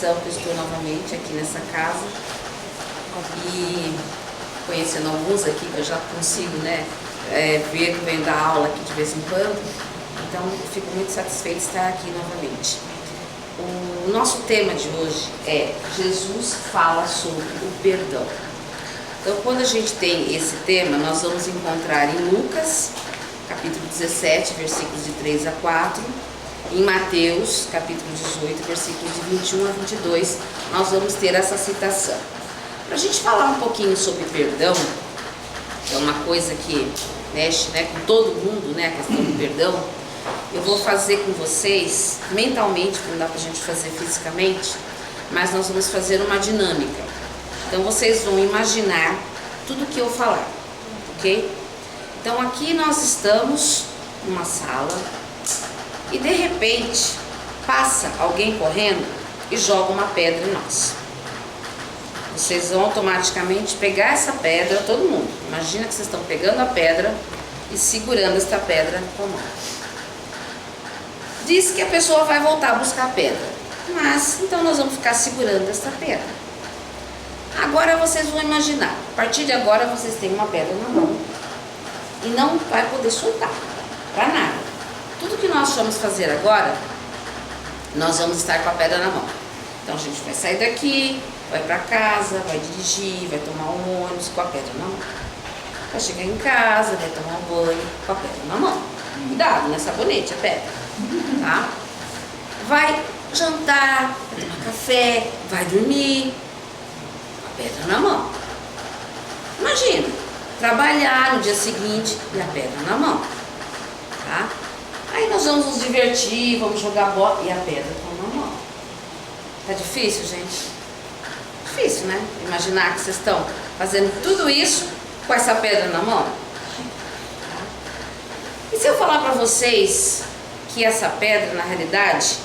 satisfação que eu estou novamente aqui nessa casa e conhecendo alguns aqui que eu já consigo, né, ver que venho dar aula aqui de vez em quando. Então, eu fico muito satisfeita de estar aqui novamente. O nosso tema de hoje é Jesus fala sobre o perdão. Então, quando a gente tem esse tema, nós vamos encontrar em Lucas, capítulo 17, versículos de 3 a 4, em Mateus, capítulo 18, versículos de 21 a 22, nós vamos ter essa citação. Para a gente falar um pouquinho sobre perdão, que é uma coisa que mexe, né, com todo mundo, né, a questão do perdão, eu vou fazer com vocês, mentalmente, não dá para a gente fazer fisicamente, mas nós vamos fazer uma dinâmica. Então vocês vão imaginar tudo que eu falar, ok? Então aqui nós estamos numa sala e de repente passa alguém correndo e joga uma pedra em nós. Vocês vão automaticamente pegar essa pedra, todo mundo. Imagina que vocês estão pegando a pedra e segurando esta pedra com a mão. Diz que a pessoa vai voltar a buscar a pedra, mas então nós vamos ficar segurando esta pedra. Agora vocês vão imaginar, a partir de agora vocês têm uma pedra na mão e não vai poder soltar, para nada. Tudo que nós vamos fazer agora, nós vamos estar com a pedra na mão. Então a gente vai sair daqui, vai para casa, vai dirigir, vai tomar um ônibus com a pedra na mão. Vai chegar em casa, vai tomar um banho com a pedra na mão. Cuidado, não é sabonete, é pedra. Tá? Vai jantar, vai tomar café, vai dormir, a pedra na mão. Imagina, trabalhar no dia seguinte e a pedra na mão. Tá? Aí nós vamos nos divertir, vamos jogar bola e a pedra tá na mão. Tá difícil, gente? Difícil, né? Imaginar que vocês estão fazendo tudo isso com essa pedra na mão. Tá? E se eu falar para vocês que essa pedra, na realidade,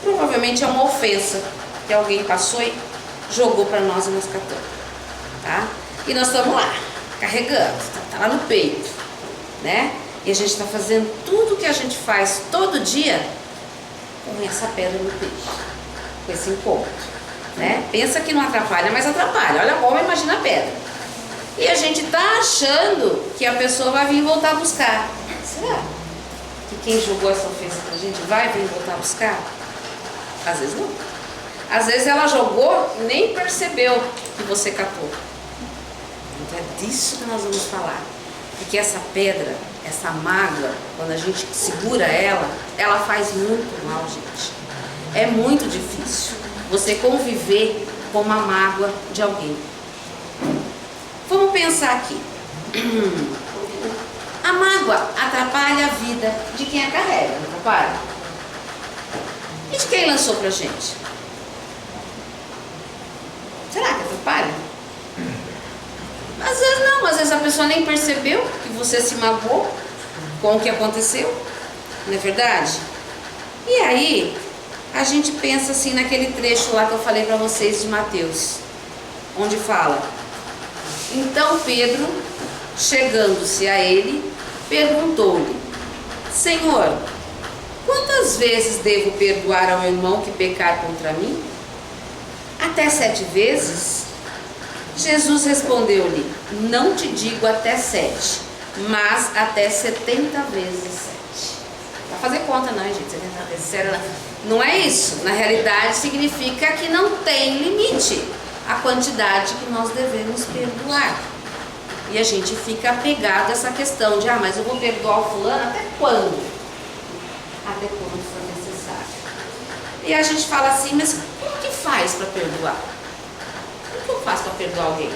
provavelmente é uma ofensa que alguém passou e jogou para nós e nós catamos, tá? E nós estamos lá, carregando, tá lá no peito, né? E a gente está fazendo tudo que a gente faz todo dia com essa pedra no peito, com esse incômodo, né? Pensa que não atrapalha, mas atrapalha. Olha como imagina a pedra. E a gente tá achando que a pessoa vai vir voltar a buscar. Será que quem jogou essa ofensa pra gente vai vir voltar a buscar? Às vezes não. Às vezes ela jogou e nem percebeu que você catou. Então é disso que nós vamos falar. Porque essa pedra, essa mágoa, quando a gente segura ela, ela faz muito mal, gente. É muito difícil você conviver com uma mágoa de alguém. Vamos pensar aqui. A mágoa atrapalha a vida de quem a carrega, não atrapalha? E de quem lançou pra gente? Será que atrapalha? Às vezes não, às vezes a pessoa nem percebeu que você se magoou com o que aconteceu, não é verdade? E aí, a gente pensa assim naquele trecho lá que eu falei pra vocês de Mateus, onde fala: então Pedro, chegando-se a ele, perguntou-lhe: Senhor, quantas vezes devo perdoar ao irmão que pecar contra mim? Até 7 vezes? Jesus respondeu-lhe: não te digo até 7, mas até 70 vezes 7. Vai fazer conta não, gente, 70 vezes 7 não é isso. Na realidade significa que não tem limite a quantidade que nós devemos perdoar. E a gente fica apegado a essa questão de, mas eu vou perdoar o fulano até quando? Até quando for necessário. E a gente fala assim, mas como que faz para perdoar? Como que eu faço para perdoar alguém?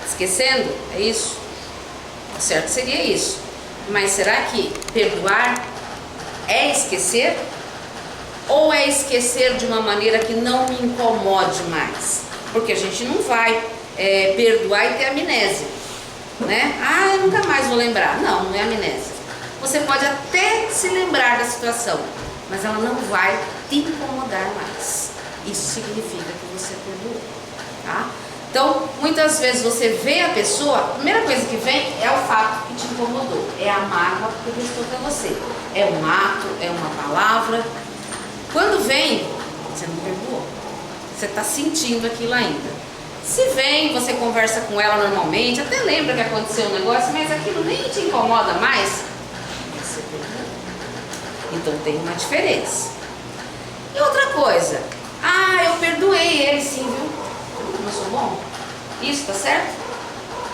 Esquecendo? É isso? O certo seria isso. Mas será que perdoar é esquecer? Ou é esquecer de uma maneira que não me incomode mais? Porque a gente não vai perdoar e ter amnésia, né? Eu nunca mais vou lembrar. Não, não é amnésia. Você pode até se lembrar da situação, mas ela não vai te incomodar mais. Isso significa que você perdoou, tá? Então, muitas vezes você vê a pessoa, a primeira coisa que vem é o fato que te incomodou, é a mágoa que restou para você. É um ato, é uma palavra. Quando vem, Você não perdoou. Você está sentindo aquilo ainda. Se vem, você conversa com ela normalmente, até lembra que aconteceu um negócio, mas aquilo nem te incomoda mais, você perdoou. Então tem uma diferença. E outra coisa, eu perdoei ele sim, viu? Não sou bom? Isso tá certo?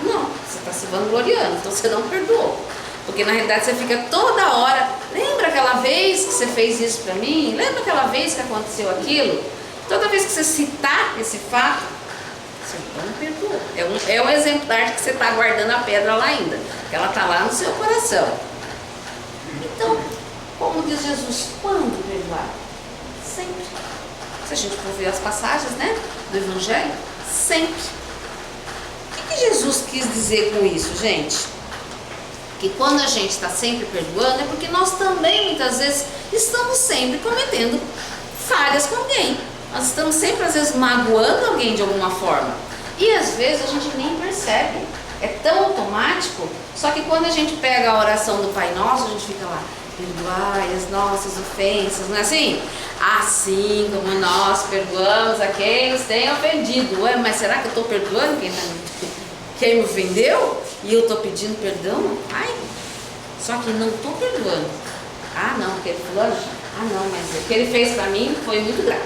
Não, você está se vangloriando, então você não perdoou. Porque na realidade você fica toda hora, lembra aquela vez que você fez isso pra mim? Lembra aquela vez que aconteceu aquilo? Toda vez que você citar esse fato, você não perdoou. É um exemplar de que você está guardando a pedra lá ainda, que ela está lá no seu coração. Então, como diz Jesus, quando perdoar? Sempre. Se a gente for ver as passagens, né, do Evangelho, sempre. O que Jesus quis dizer com isso, gente? Que quando a gente está sempre perdoando é porque nós também muitas vezes estamos sempre cometendo falhas com alguém. Nós estamos sempre às vezes magoando alguém de alguma forma. E às vezes a gente nem percebe. É tão automático. Só que quando a gente pega a oração do Pai Nosso, a gente fica lá, perdoai as nossas ofensas, não é assim? Assim como nós perdoamos a quem nos tem ofendido. Ué, mas será que eu estou perdoando quem me ofendeu? E eu estou pedindo perdão? Ai, só que não estou perdoando. Não, porque fulano? Não, mas o que ele fez para mim foi muito grave.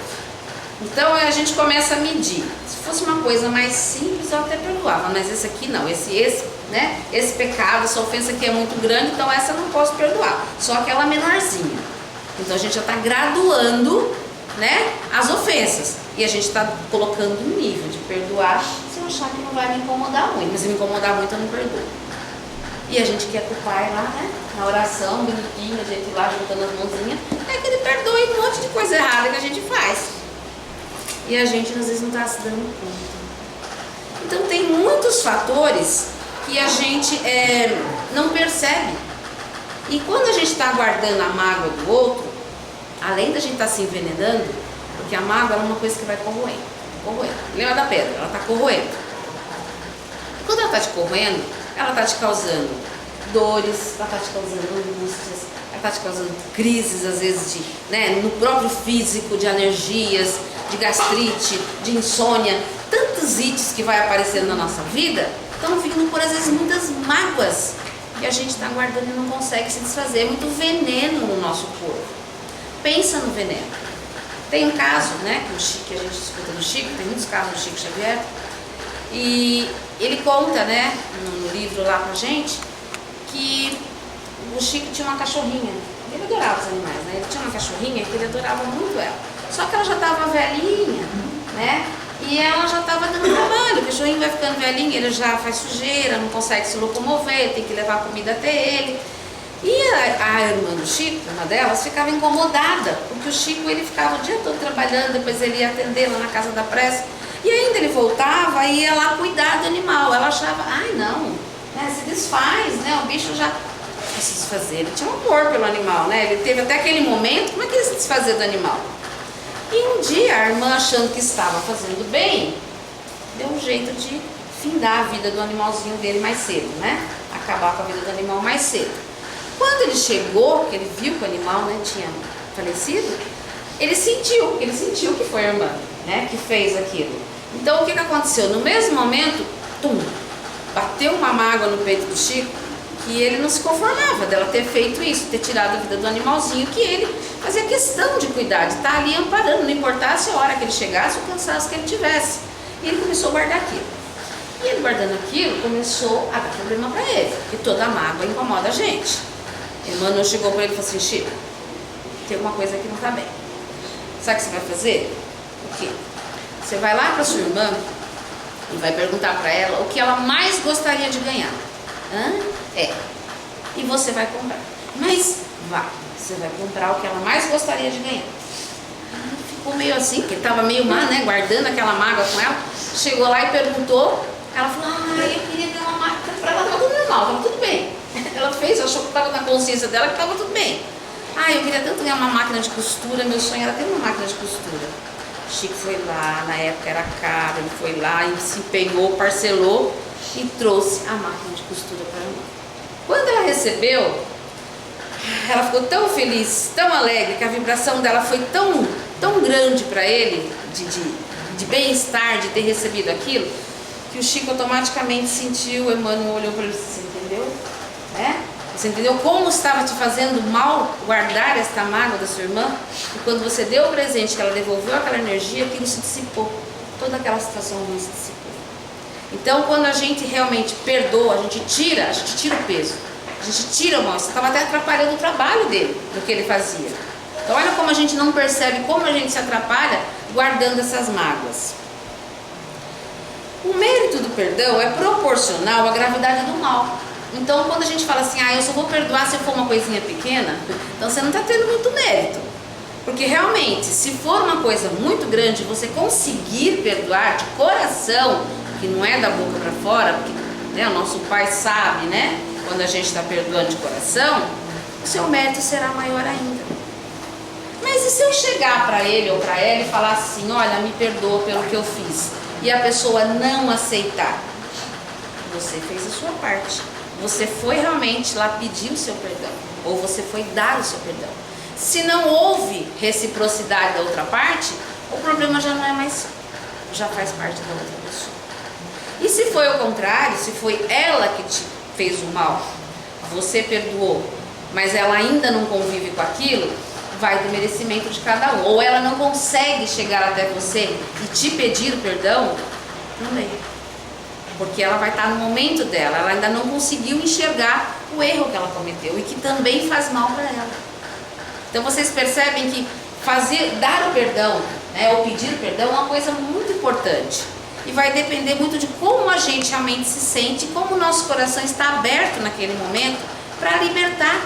Então a gente começa a medir. Se fosse uma coisa mais simples, eu até perdoava, mas esse aqui não, esse pecado, essa ofensa aqui é muito grande, então essa eu não posso perdoar, só aquela menorzinha. Então a gente já está graduando, né, as ofensas, e a gente está colocando um nível de perdoar se eu achar que não vai me incomodar muito, mas se me incomodar muito eu não perdoo. E a gente quer que o Pai lá, né, na oração, bonitinho, a gente lá juntando as mãozinhas, que ele perdoe um monte de coisa errada que a gente faz. E a gente às vezes não está se dando conta. Então tem muitos fatores que a gente não percebe. E quando a gente está guardando a mágoa do outro, além da gente estar se envenenando, porque a mágoa é uma coisa que vai corroendo. Lembra da pedra? Ela está corroendo. E quando ela está te corroendo, ela está te causando dores, ela está te causando angústias, ela está te causando crises, às vezes, no próprio físico, de alergias, de gastrite, de insônia, tantos ites que vai aparecendo na nossa vida, estão vindo por, às vezes, muitas mágoas que a gente está guardando e não consegue se desfazer. É muito veneno no nosso corpo. Pensa no veneno. Tem um caso, que a gente escuta do Chico, tem muitos casos do Chico Xavier, e ele conta, no livro lá pra gente, que o Chico tinha uma cachorrinha. Ele adorava os animais, Ele tinha uma cachorrinha que ele adorava muito ela. Só que ela já estava velhinha, e ela já estava dando trabalho. O cachorrinho vai ficando velhinho, ele já faz sujeira, não consegue se locomover, tem que levar comida até ele. E a irmã do Chico, uma delas, ficava incomodada, porque o Chico ele ficava o dia todo trabalhando, depois ele ia atender lá na casa da prece, e ainda ele voltava e ia lá cuidar do animal. Ela achava, não, se desfaz, o bicho já se desfazer. Ele tinha um amor pelo animal, ele teve até aquele momento, como é que ele se desfazer do animal? E um dia a irmã, achando que estava fazendo bem, deu um jeito de findar a vida do animalzinho dele mais cedo, acabar com a vida do animal mais cedo. Quando ele chegou, que ele viu que o animal tinha falecido, ele sentiu que foi a irmã que fez aquilo. Então o que aconteceu? No mesmo momento, bateu uma mágoa no peito do Chico, que ele não se conformava dela ter feito isso, ter tirado a vida do animalzinho, que ele fazia questão de cuidar, de estar ali amparando, não importasse a hora que ele chegasse, o cansaço que ele tivesse. E ele começou a guardar aquilo. E ele guardando aquilo, começou a dar problema para ele, porque toda mágoa incomoda a gente. A irmã chegou para ele e falou assim, Chico, tem uma coisa que não está bem. Sabe o que você vai fazer? O quê? Você vai lá para sua irmã e vai perguntar para ela o que ela mais gostaria de ganhar. E você vai comprar. Mas você vai comprar o que ela mais gostaria de ganhar. Ficou meio assim, porque estava meio má, guardando aquela mágoa com ela. Chegou lá e perguntou. Ela falou, eu queria ganhar uma máquina. Para ela estava tudo normal, estava tudo bem. Ela fez, achou que estava na consciência dela que estava tudo bem. Eu queria tanto ganhar uma máquina de costura, meu sonho era ter uma máquina de costura. Chico foi lá, na época era caro, ele foi lá e se empenhou, parcelou e trouxe a máquina de costura para a irmã. Quando ela recebeu, ela ficou tão feliz, tão alegre, que a vibração dela foi tão tão grande para ele, de bem-estar, de ter recebido aquilo, que o Chico automaticamente sentiu, Emmanuel olhou para ele e disse, você entendeu? Você entendeu como estava te fazendo mal guardar esta mágoa da sua irmã? E quando você deu o presente, que ela devolveu aquela energia, aquilo se dissipou. Toda aquela situação ruim se dissipou. Então, quando a gente realmente perdoa, a gente tira o peso. A gente tira o mal. Você estava até atrapalhando o trabalho dele, do que ele fazia. Então, olha como a gente não percebe como a gente se atrapalha guardando essas mágoas. O mérito do perdão é proporcional à gravidade do mal. Então, quando a gente fala assim, eu só vou perdoar se for uma coisinha pequena, então você não está tendo muito mérito. Porque realmente, se for uma coisa muito grande, você conseguir perdoar de coração, que não é da boca para fora, porque o nosso Pai sabe, quando a gente está perdoando de coração, o seu mérito será maior ainda. Mas e se eu chegar para ele ou para ela e falar assim, olha, me perdoa pelo que eu fiz, e a pessoa não aceitar? Você fez a sua parte. Você foi realmente lá pedir o seu perdão, ou você foi dar o seu perdão. Se não houve reciprocidade da outra parte, o problema já não é mais seu, já faz parte da outra pessoa. E se foi o contrário, se foi ela que te fez o mal, você perdoou, mas ela ainda não convive com aquilo, vai do merecimento de cada um. Ou ela não consegue chegar até você e te pedir o perdão, também. Porque ela vai estar no momento dela, ela ainda não conseguiu enxergar o erro que ela cometeu e que também faz mal para ela. Então vocês percebem que dar o perdão, ou pedir o perdão é uma coisa muito importante. E vai depender muito de como a gente realmente se sente, como o nosso coração está aberto naquele momento para libertar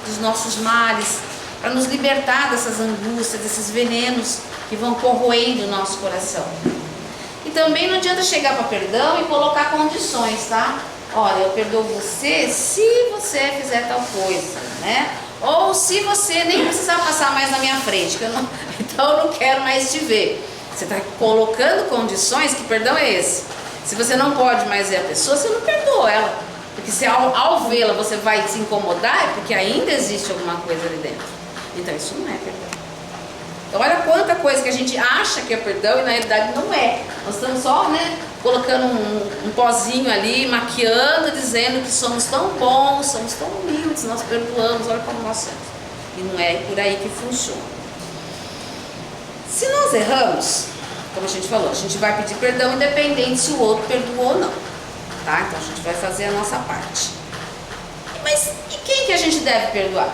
dos nossos males, para nos libertar dessas angústias, desses venenos que vão corroendo o nosso coração. E também não adianta chegar para perdão e colocar condições, tá? Olha, eu perdoo você se você fizer tal coisa, Ou se você nem precisar passar mais na minha frente, então eu não quero mais te ver. Você está colocando condições, que perdão é esse? Se você não pode mais ver a pessoa, você não perdoa ela. Porque se ao vê-la você vai se incomodar, é porque ainda existe alguma coisa ali dentro. Então isso não é perdão. Então olha quanta coisa que a gente acha que é perdão e na realidade não é. Nós estamos só colocando um pozinho ali, maquiando, dizendo que somos tão bons, somos tão humildes, nós perdoamos, olha como nós somos. E não é por aí que funciona. Se nós erramos, como a gente falou, a gente vai pedir perdão independente se o outro perdoou ou não, tá? Então a gente vai fazer a nossa parte. Mas e quem que a gente deve perdoar?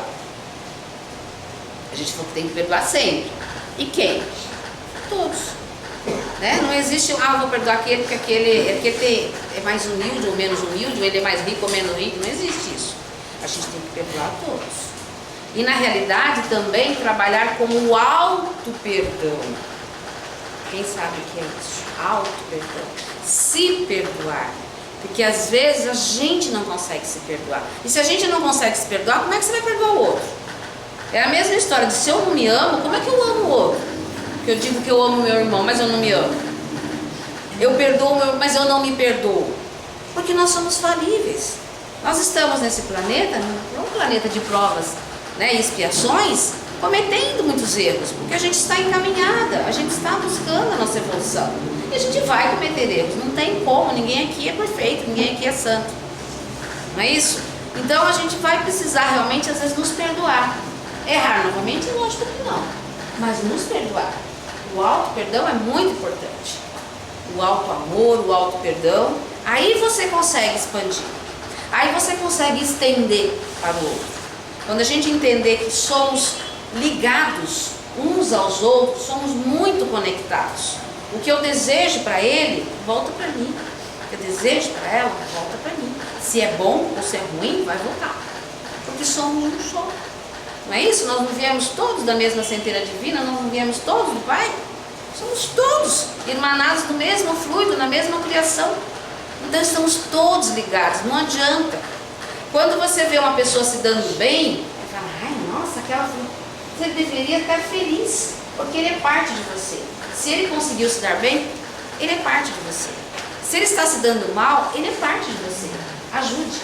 A gente falou que tem que perdoar sempre. E quem? Todos. Não existe, eu vou perdoar aquele porque aquele é mais humilde ou menos humilde, ou ele é mais rico ou menos rico. Não existe isso. A gente tem que perdoar todos. E na realidade também trabalhar com o auto-perdão. Quem sabe o que é isso? Auto-perdão. Se perdoar. Porque às vezes a gente não consegue se perdoar. E se a gente não consegue se perdoar, como é que você vai perdoar o outro? É a mesma história de se eu não me amo, como é que eu amo o outro? Porque eu digo que eu amo meu irmão, mas eu não me amo. Eu perdoo meu irmão, mas eu não me perdoo. Porque nós somos falíveis. Nós estamos nesse planeta, não é um planeta de provas, e expiações, cometendo muitos erros, porque a gente está encaminhada, a gente está buscando a nossa evolução. E a gente vai cometer erros, não tem como, ninguém aqui é perfeito, ninguém aqui é santo. Não é isso? Então a gente vai precisar realmente, às vezes, nos perdoar. Errar novamente, lógico que não, mas nos perdoar. O auto-perdão é muito importante. O auto-amor, o auto-perdão, aí você consegue expandir. Aí você consegue estender para o outro. Quando a gente entender que somos ligados uns aos outros, somos muito conectados. O que eu desejo para ele, volta para mim. O que eu desejo para ela, volta para mim. Se é bom ou se é ruim, vai voltar. Porque somos um só. Não é isso? Nós não viemos todos da mesma centelha divina, nós não viemos todos do Pai. Somos todos irmanados do mesmo fluido, na mesma criação. Então estamos todos ligados, não adianta. Quando você vê uma pessoa se dando bem, você fala, ai, nossa, você deveria estar feliz, porque ele é parte de você. Se ele conseguiu se dar bem, ele é parte de você. Se ele está se dando mal, ele é parte de você. Ajude.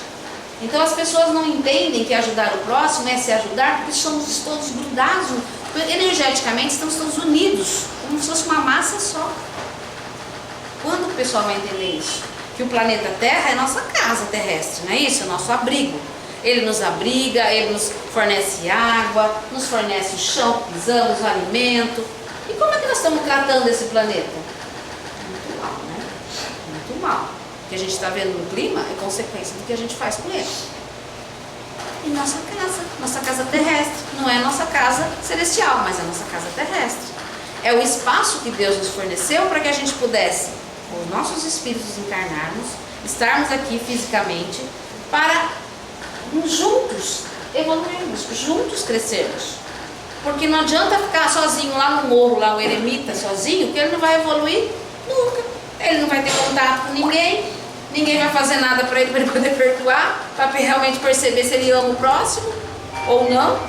Então as pessoas não entendem que ajudar o próximo é se ajudar, porque somos todos grudados Energeticamente estamos todos unidos, como se fosse uma massa só. Quando o pessoal vai entender isso? Que o planeta Terra é nossa casa terrestre, não é isso? É nosso abrigo. Ele nos abriga, ele nos fornece água, nos fornece o chão que pisamos, o alimento. E como é que nós estamos tratando esse planeta? Muito mal, né? Muito mal. O que a gente está vendo no clima é consequência do que a gente faz com ele. E nossa casa terrestre, não é nossa casa celestial, mas é nossa casa terrestre. É o espaço que Deus nos forneceu para que a gente pudesse, com os nossos espíritos encarnarmos, estarmos aqui fisicamente, para juntos evoluirmos, juntos crescermos. Porque não adianta ficar sozinho lá no morro, lá o eremita sozinho, que ele não vai evoluir nunca. Ele não vai ter contato com ninguém, ninguém vai fazer nada para ele poder perdoar, para realmente perceber se ele ama o próximo ou não.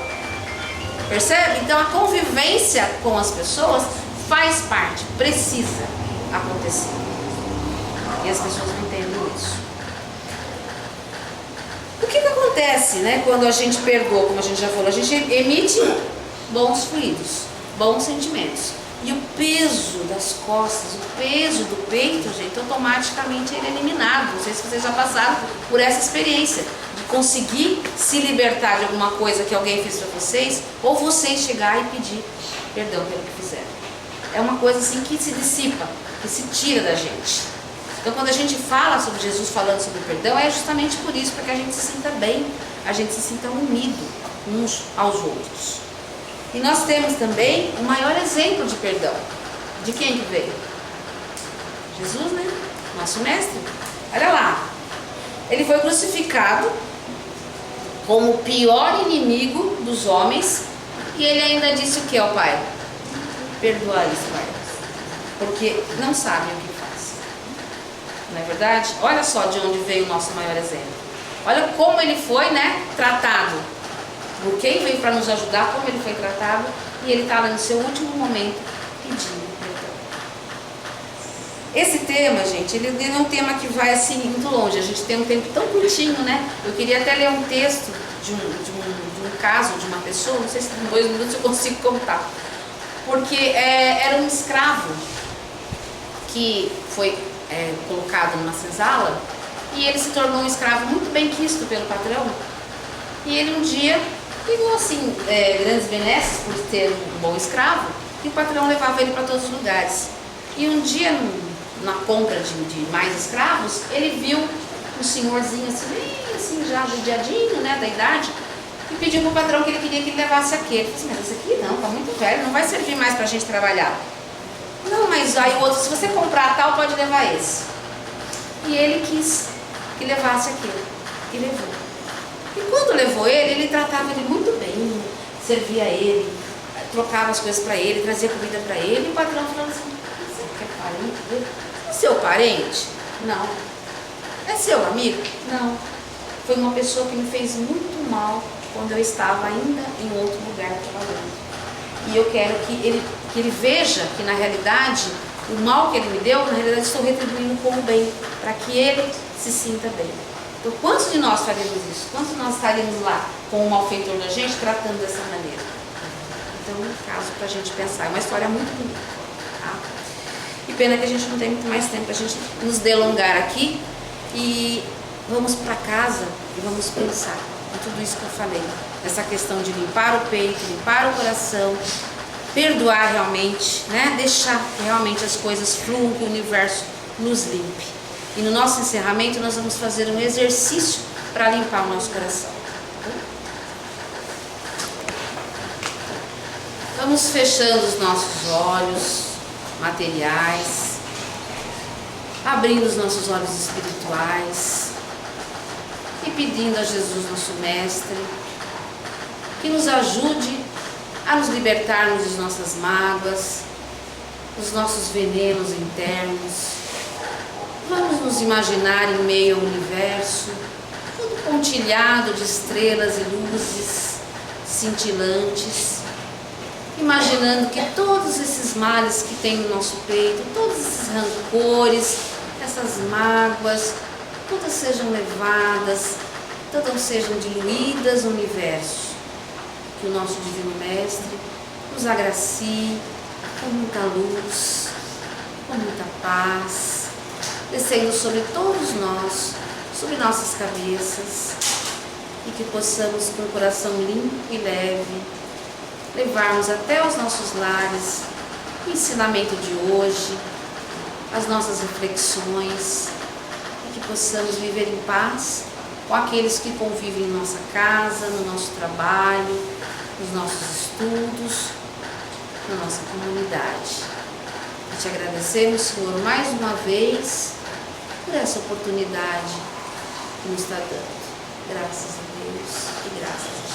Percebe? Então a convivência com as pessoas faz parte, precisa acontecer. E as pessoas não entendem isso. O que acontece, né, quando a gente perdoa, como a gente já falou? A gente emite bons fluidos, bons sentimentos. E o peso das costas, o peso do peito, gente, automaticamente ele é eliminado. Não sei se vocês já passaram por essa experiência de conseguir se libertar de alguma coisa que alguém fez para vocês, ou vocês chegar e pedir perdão pelo que fizeram. É uma coisa assim que se dissipa, que se tira da gente. Então quando a gente fala sobre Jesus falando sobre o perdão, é justamente por isso, para que a gente se sinta bem, a gente se sinta unido uns aos outros. E nós temos também o maior exemplo de perdão. De quem que veio? Jesus, né? Nosso mestre. Olha lá. Ele foi crucificado como o pior inimigo dos homens. E ele ainda disse o que ao Pai? Perdoa-lhes, Pai, porque não sabem o que fazem. Não é verdade? Olha só de onde veio o nosso maior exemplo. Olha como ele foi, né, tratado. Por quem veio para nos ajudar, como ele foi tratado, e ele está lá no seu último momento pedindo perdão. Esse tema, gente, ele não é um tema que vai assim muito longe, a gente tem um tempo tão curtinho, né? Eu queria até ler um texto de um caso de uma pessoa, não sei se em 2 minutos eu consigo contar, porque era um escravo que foi colocado numa senzala, e ele se tornou um escravo muito bem quisto pelo patrão, e ele um dia pegou assim, grandes benesses por ter um bom escravo, e o patrão levava ele para todos os lugares. E um dia, na compra de mais escravos, ele viu um senhorzinho assim já judiadinho, né, da idade, e pediu para o patrão que ele queria que ele levasse aquele. Ele disse, mas esse aqui não, está muito velho, não vai servir mais para a gente trabalhar. Não, mas aí o outro, se você comprar tal, pode levar esse. E ele quis que levasse aquele, e levou. E quando levou ele tratava ele muito bem, servia ele, trocava as coisas para ele, trazia comida para ele, e o patrão falando assim, você é parente dele? É seu parente? Não. É seu amigo? Não. Foi uma pessoa que me fez muito mal quando eu estava ainda em outro lugar trabalhando. E eu quero que ele veja que na realidade, o mal que ele me deu, na realidade estou retribuindo com o bem, para que ele se sinta bem. Então, quantos de nós faremos isso? Quantos de nós estaremos lá com o malfeitor da gente, tratando dessa maneira? Então, um caso para a gente pensar. É uma história muito bonita. Tá? E pena que a gente não tem muito mais tempo para a gente nos delongar aqui. E vamos para casa e vamos pensar em tudo isso que eu falei. Essa questão de limpar o peito, limpar o coração, perdoar realmente, né? Deixar que realmente as coisas fluam, que o universo nos limpe. E no nosso encerramento nós vamos fazer um exercício para limpar o nosso coração. Vamos fechando os nossos olhos materiais, abrindo os nossos olhos espirituais e pedindo a Jesus, nosso Mestre, que nos ajude a nos libertarmos das nossas mágoas, dos nossos venenos internos. Vamos nos imaginar em meio ao universo, todo pontilhado de estrelas e luzes cintilantes, imaginando que todos esses males que tem no nosso peito, todos esses rancores, essas mágoas, todas sejam levadas, todas sejam diluídas no universo. Que o nosso Divino Mestre nos agracie com muita luz, com muita paz, descendo sobre todos nós, sobre nossas cabeças, e que possamos, com o coração limpo e leve, levarmos até os nossos lares o ensinamento de hoje, as nossas reflexões, e que possamos viver em paz com aqueles que convivem em nossa casa, no nosso trabalho, nos nossos estudos, na nossa comunidade. E te agradecemos, Senhor, mais uma vez por essa oportunidade que nos está dando. Graças a Deus e graças a Deus.